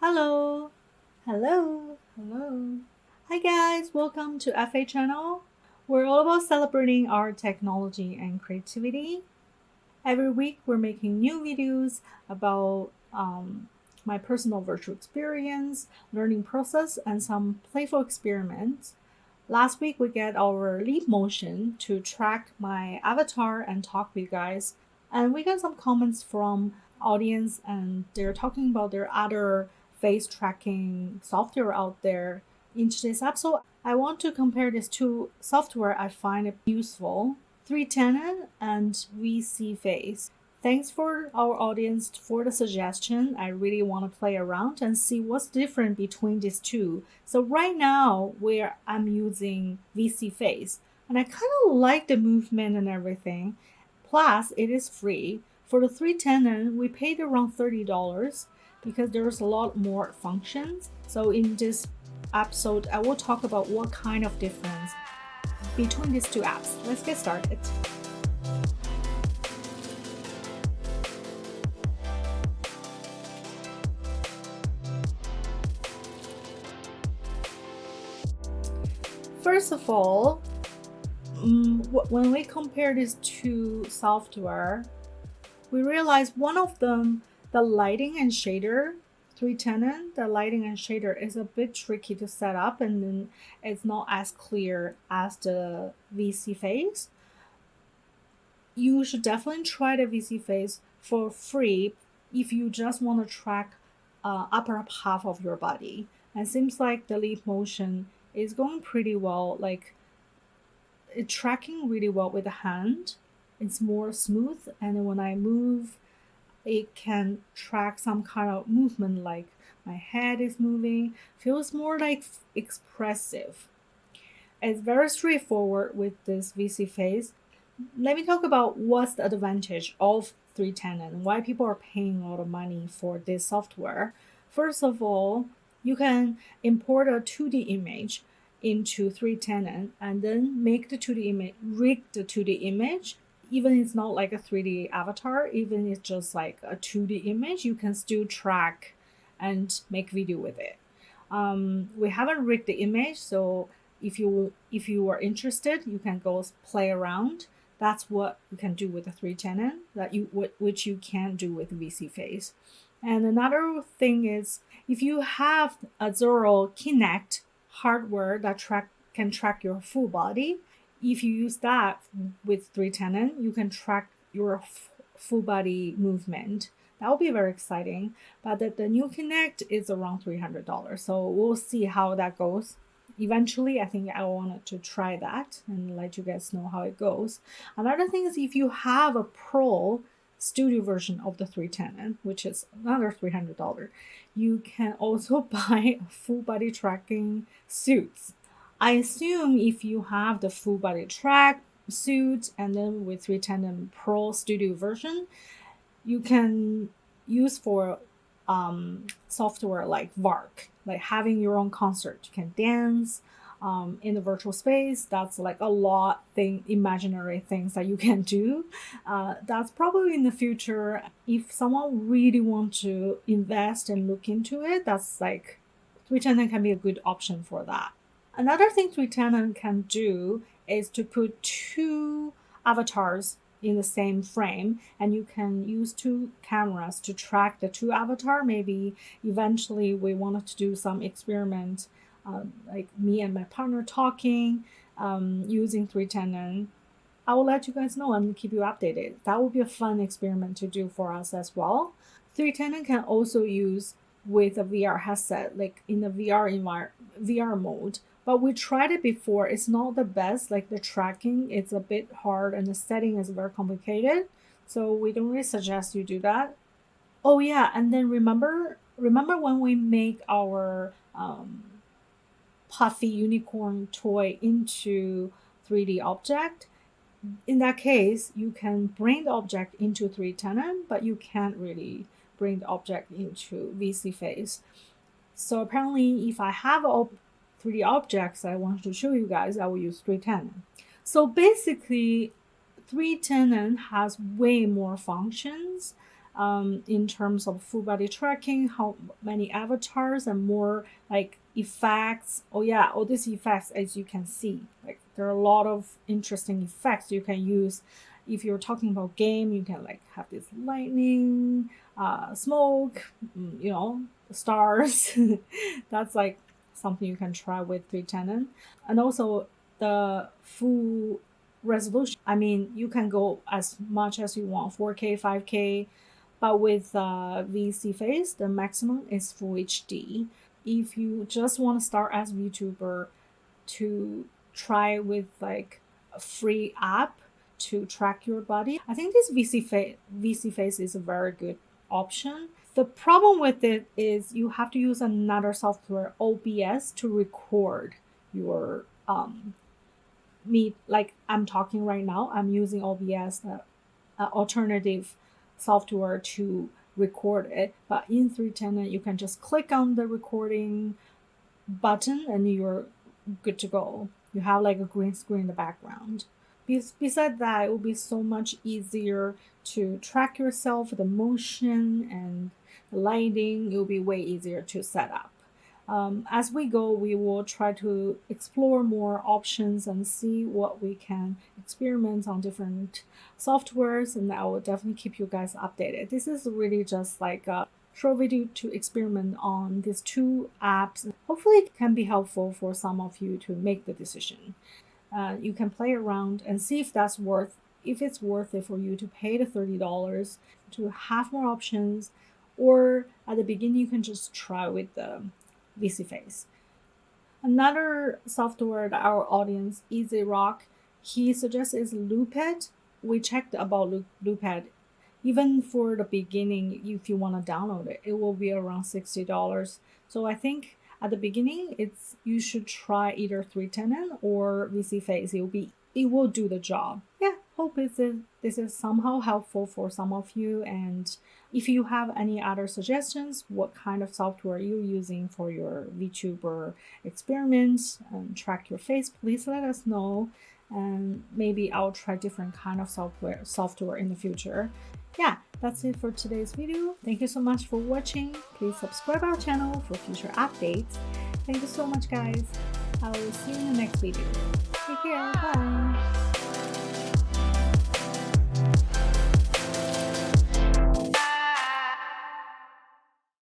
Hello, hello. Hi guys, welcome to FA channel. We're all about celebrating our technology and creativity. Every week we're making new videos about my personal virtual experience, learning process, and some playful experiments. Last week we get our leap motion to track my avatar and talk with you guys. And we got some comments from audience and they're talking about their other face tracking software out there. In today's episode, I want to compare these two software I find it useful, 310 and VSeeFace. Thanks for our audience for the suggestion. I really want to play around and see what's different between these two. So right now where I'm using VSeeFace and I kind of like the movement and everything. Plus it is free. For the 310 we paid around $30 because there's a lot more functions. So in this episode I will talk about what kind of difference between these two apps. Let's get started. First of all, when we compare these two software, we realize one of them, the lighting and shader, 310, the lighting and shader is a bit tricky to set up and then it's not as clear as the VSeeFace. You should definitely try the VSeeFace for free if you just want to track upper half of your body. And it seems like the leap motion is going pretty well, like it's tracking really well with the hand. It's more smooth, and when I move, it can track some kind of movement, like my head is moving. Feels more like expressive. It's very straightforward with this VSeeFace. Let me talk about what's the advantage of 310 and why people are paying a lot of money for this software. First of all, you can import a 2D image into 310 and then make the 2D image, rig the 2D image. Even it's not like a 3D avatar, even it's just like a 2D image, you can still track and make video with it. We haven't rigged the image, so if you are interested, you can go play around. That's what you can do with the 310 which you can't do with VSeeFace. And another thing is if you have a Zero Kinect hardware that can track your full body, if you use that with 310, you can track your full body movement. That will be very exciting. But the new Kinect is around $300. So we'll see how that goes. Eventually, I think I wanted to try that and let you guys know how it goes. Another thing is if you have a Pro studio version of the 310, which is another $300, you can also buy full body tracking suits. I assume if you have the full body track suit and then with 310 Pro studio version, you can use for software like VARC, like having your own concert. You can dance in the virtual space. That's like a lot imaginary things that you can do. That's probably in the future. If someone really want to invest and look into it, that's like 310 can be a good option for that. Another thing 310 can do is to put two avatars in the same frame, and you can use two cameras to track the two avatar. Maybe eventually we wanted to do some experiment, like me and my partner talking using 310. I will let you guys know and keep you updated. That would be a fun experiment to do for us as well. 310 can also use with a VR headset, like in the VR mode. But we tried it before. It's not the best. Like the tracking, it's a bit hard and the setting is very complicated. So we don't really suggest you do that. Oh yeah, and then remember when we make our puffy unicorn toy into 3D object? In that case, you can bring the object into 310, but you can't really bring the object into VSeeFace. So apparently if I have all 3D objects I want to show you guys, I will use 310. So basically 310 has way more functions in terms of full body tracking, how many avatars and more like effects. Oh yeah, all these effects, as you can see, like there are a lot of interesting effects you can use. If you're talking about game, you can like have this lightning, smoke, stars. That's like something you can try with 310. And also the full resolution. I mean, you can go as much as you want, 4K, 5K, but with VSeeFace, the maximum is Full HD. If you just want to start as VTuber to try with like a free app to track your body, I think this VSeeFace is a very good option. The problem with it is you have to use another software, OBS, to record your me. Like I'm talking right now, I'm using OBS, alternative software to record it. But in 310, you can just click on the recording button and you're good to go. You have like a green screen in the background. Besides that, it will be so much easier to track yourself, the motion and the lighting. It will be way easier to set up. As we go, we will try to explore more options and see what we can experiment on different softwares, and I will definitely keep you guys updated. This is really just like a short video to experiment on these two apps. Hopefully it can be helpful for some of you to make the decision. You can play around and see if it's worth it for you to pay the $30 to have more options, or at the beginning you can just try with the VSeeFace. Another software that our audience, Easy Rock, he suggests is Luppet. We checked about Luppet. Even for the beginning, if you want to download it, it will be around $60. So I think at the beginning, you should try either 310 or VSeeFace. It will do the job. Yeah, hope this is somehow helpful for some of you. And if you have any other suggestions, what kind of software you're using for your VTuber experiments and track your face, please let us know. And maybe I'll try different kind of software in the future. Yeah, that's it for today's video. Thank you so much for watching. Please subscribe our channel for future updates. Thank you so much, guys. I will see you in the next video. Take care. Bye.